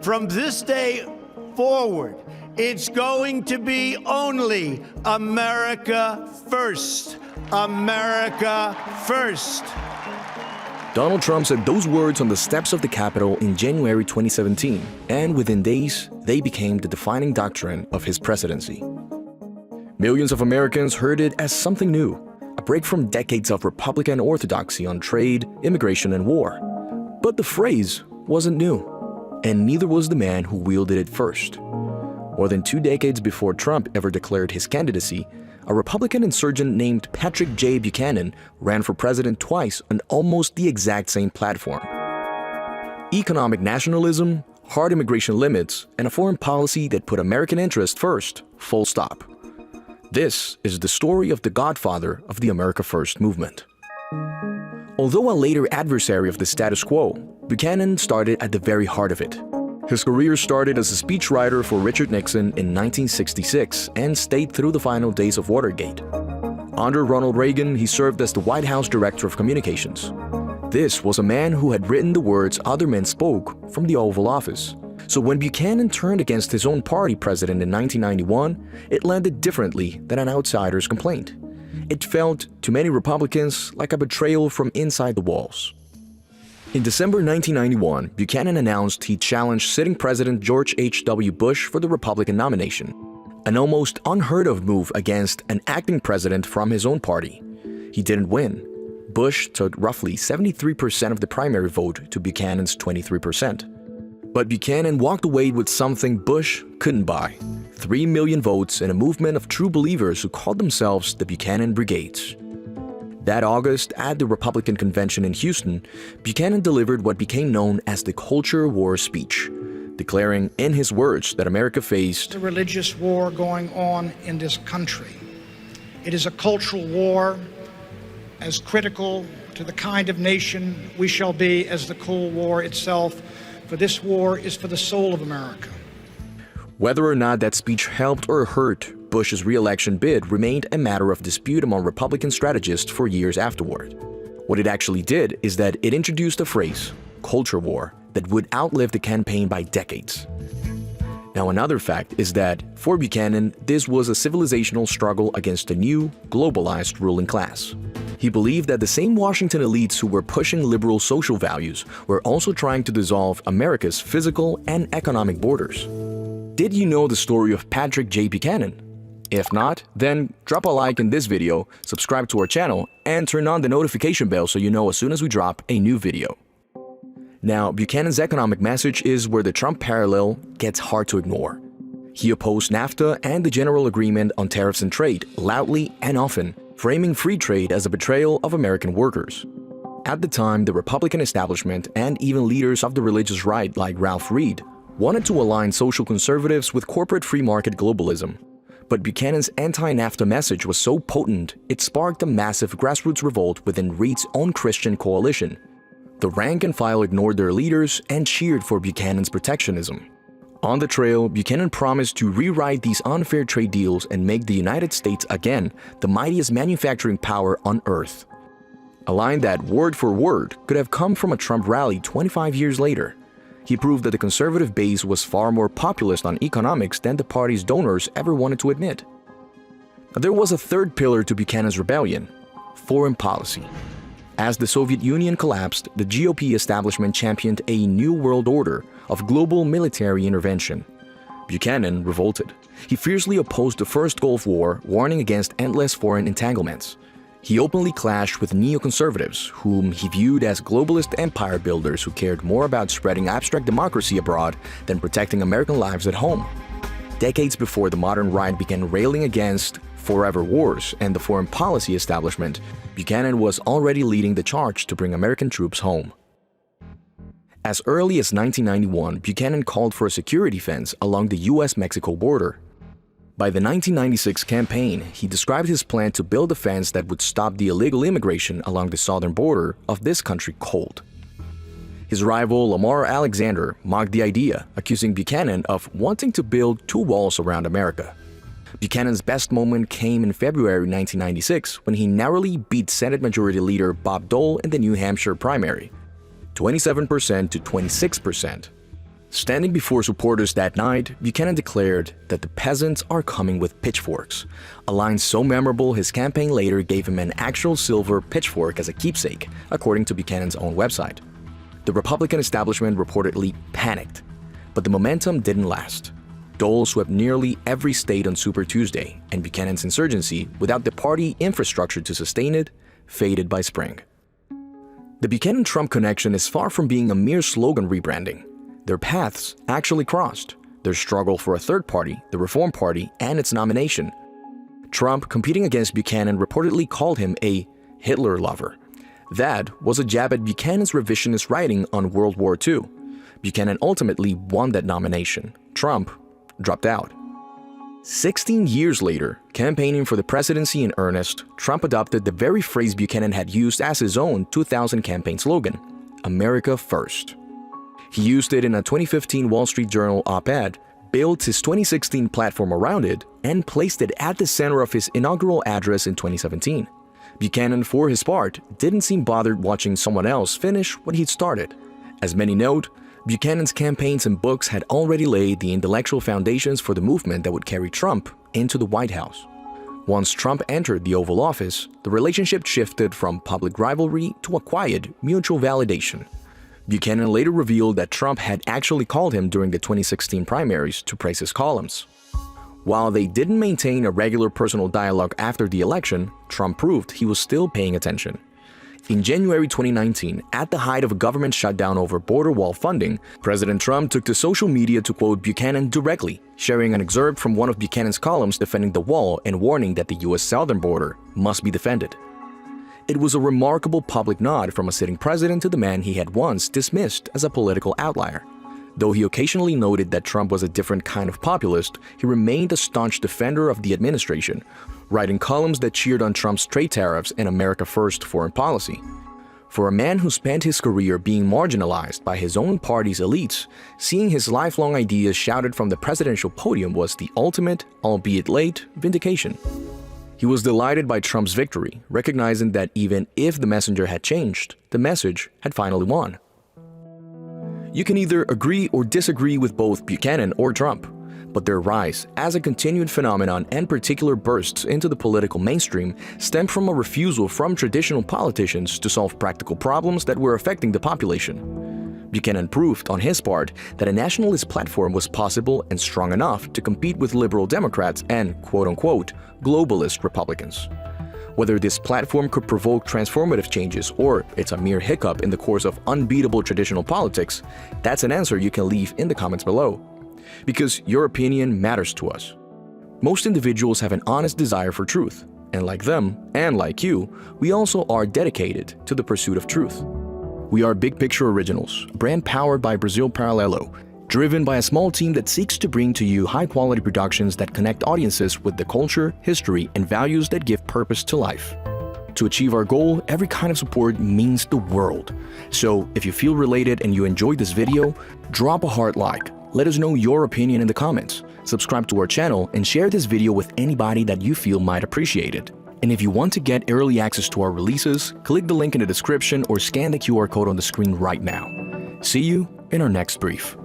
From this day forward, it's going to be only America first. America first. Donald Trump said those words on the steps of the Capitol in January 2017, and within days, they became the defining doctrine of his presidency. Millions of Americans heard it as something new, a break from decades of Republican orthodoxy on trade, immigration, and war. But the phrase wasn't new, and neither was the man who wielded it first. More than 2 decades before Trump ever declared his candidacy, a Republican insurgent named Patrick J. Buchanan ran for president twice on almost the exact same platform. Economic nationalism, hard immigration limits, and a foreign policy that put American interest first, full stop. This is the story of the godfather of the America First movement. Although a later adversary of the status quo, Buchanan started at the very heart of it. His career started as a speechwriter for Richard Nixon in 1966 and stayed through the final days of Watergate. Under Ronald Reagan, he served as the White House Director of Communications. This was a man who had written the words other men spoke from the Oval Office. So when Buchanan turned against his own party president in 1991, it landed differently than an outsider's complaint. It felt, to many Republicans, like a betrayal from inside the walls. In December 1991, Buchanan announced he challenged sitting President George H.W. Bush for the Republican nomination, an almost unheard-of move against an acting president from his own party. He didn't win. Bush took roughly 73% of the primary vote to Buchanan's 23%. But Buchanan walked away with something Bush couldn't buy: 3 million votes and a movement of true believers who called themselves the Buchanan Brigades. That August, at the Republican convention in Houston, Buchanan delivered what became known as the Culture War speech, declaring in his words that America faced a religious war going on in this country. It is a cultural war as critical to the kind of nation we shall be as the Cold War itself, for this war is for the soul of America. Whether or not that speech helped or hurt Bush's re-election bid remained a matter of dispute among Republican strategists for years afterward. What it actually did is that it introduced a phrase, culture war, that would outlive the campaign by decades. Now, another fact is that, for Buchanan, this was a civilizational struggle against a new, globalized ruling class. He believed that the same Washington elites who were pushing liberal social values were also trying to dissolve America's physical and economic borders. Did you know the story of Patrick J. Buchanan? If not, then drop a like in this video, subscribe to our channel, and turn on the notification bell so you know as soon as we drop a new video. Now, Buchanan's economic message is where the Trump parallel gets hard to ignore. He opposed NAFTA and the General Agreement on Tariffs and Trade loudly and often, framing free trade as a betrayal of American workers. At the time, the Republican establishment and even leaders of the religious right like Ralph Reed wanted to align social conservatives with corporate free market globalism. But Buchanan's anti-NAFTA message was so potent, it sparked a massive grassroots revolt within Reed's own Christian coalition. The rank and file ignored their leaders and cheered for Buchanan's protectionism. On the trail, Buchanan promised to rewrite these unfair trade deals and make the United States again the mightiest manufacturing power on earth. A line that, word for word, could have come from a Trump rally 25 years later. He proved that the conservative base was far more populist on economics than the party's donors ever wanted to admit. There was a third pillar to Buchanan's rebellion: foreign policy. As the Soviet Union collapsed, the GOP establishment championed a new world order of global military intervention. Buchanan revolted. He fiercely opposed the First Gulf War, warning against endless foreign entanglements. He openly clashed with neoconservatives, whom he viewed as globalist empire builders who cared more about spreading abstract democracy abroad than protecting American lives at home. Decades before the modern right began railing against forever wars and the foreign policy establishment, Buchanan was already leading the charge to bring American troops home. As early as 1991, Buchanan called for a security fence along the US-Mexico border. By the 1996 campaign, he described his plan to build a fence that would stop the illegal immigration along the southern border of this country cold. His rival, Lamar Alexander, mocked the idea, accusing Buchanan of wanting to build 2 walls around America. Buchanan's best moment came in February 1996 when he narrowly beat Senate Majority Leader Bob Dole in the New Hampshire primary, 27% to 26%. Standing before supporters that night, Buchanan declared that the peasants are coming with pitchforks, a line so memorable his campaign later gave him an actual silver pitchfork as a keepsake, according to Buchanan's own website. The Republican establishment reportedly panicked, but the momentum didn't last. Dole swept nearly every state on Super Tuesday, and Buchanan's insurgency, without the party infrastructure to sustain it, faded by spring. The Buchanan-Trump connection is far from being a mere slogan rebranding. Their paths actually crossed. Their struggle for a third party, the Reform Party, and its nomination. Trump, competing against Buchanan, reportedly called him a Hitler lover. That was a jab at Buchanan's revisionist writing on World War II. Buchanan ultimately won that nomination. Trump dropped out. 16 years later, campaigning for the presidency in earnest, Trump adopted the very phrase Buchanan had used as his own 2000 campaign slogan, America First. He used it in a 2015 Wall Street Journal op-ed, built his 2016 platform around it, and placed it at the center of his inaugural address in 2017. Buchanan, for his part, didn't seem bothered watching someone else finish what he'd started. As many note, Buchanan's campaigns and books had already laid the intellectual foundations for the movement that would carry Trump into the White House. Once Trump entered the Oval Office, the relationship shifted from public rivalry to a quiet, mutual validation. Buchanan later revealed that Trump had actually called him during the 2016 primaries to praise his columns. While they didn't maintain a regular personal dialogue after the election, Trump proved he was still paying attention. In January 2019, at the height of a government shutdown over border wall funding, President Trump took to social media to quote Buchanan directly, sharing an excerpt from one of Buchanan's columns defending the wall and warning that the U.S. southern border must be defended. It was a remarkable public nod from a sitting president to the man he had once dismissed as a political outlier. Though he occasionally noted that Trump was a different kind of populist, he remained a staunch defender of the administration, writing columns that cheered on Trump's trade tariffs and America First foreign policy. For a man who spent his career being marginalized by his own party's elites, seeing his lifelong ideas shouted from the presidential podium was the ultimate, albeit late, vindication. He was delighted by Trump's victory, recognizing that even if the messenger had changed, the message had finally won. You can either agree or disagree with both Buchanan or Trump, but their rise as a continued phenomenon and particular bursts into the political mainstream stemmed from a refusal from traditional politicians to solve practical problems that were affecting the population. Buchanan proved, on his part, that a nationalist platform was possible and strong enough to compete with liberal Democrats and, quote-unquote, globalist Republicans. Whether this platform could provoke transformative changes or it's a mere hiccup in the course of unbeatable traditional politics, that's an answer you can leave in the comments below. Because your opinion matters to us. Most individuals have an honest desire for truth, and like them, and like you, we also are dedicated to the pursuit of truth. We are Big Picture Originals, brand powered by Brazil Paralelo, driven by a small team that seeks to bring to you high-quality productions that connect audiences with the culture, history, and values that give purpose to life. To achieve our goal, every kind of support means the world. So, if you feel related and you enjoyed this video, drop a heart like, let us know your opinion in the comments, subscribe to our channel, and share this video with anybody that you feel might appreciate it. And if you want to get early access to our releases, click the link in the description or scan the QR code on the screen right now. See you in our next brief.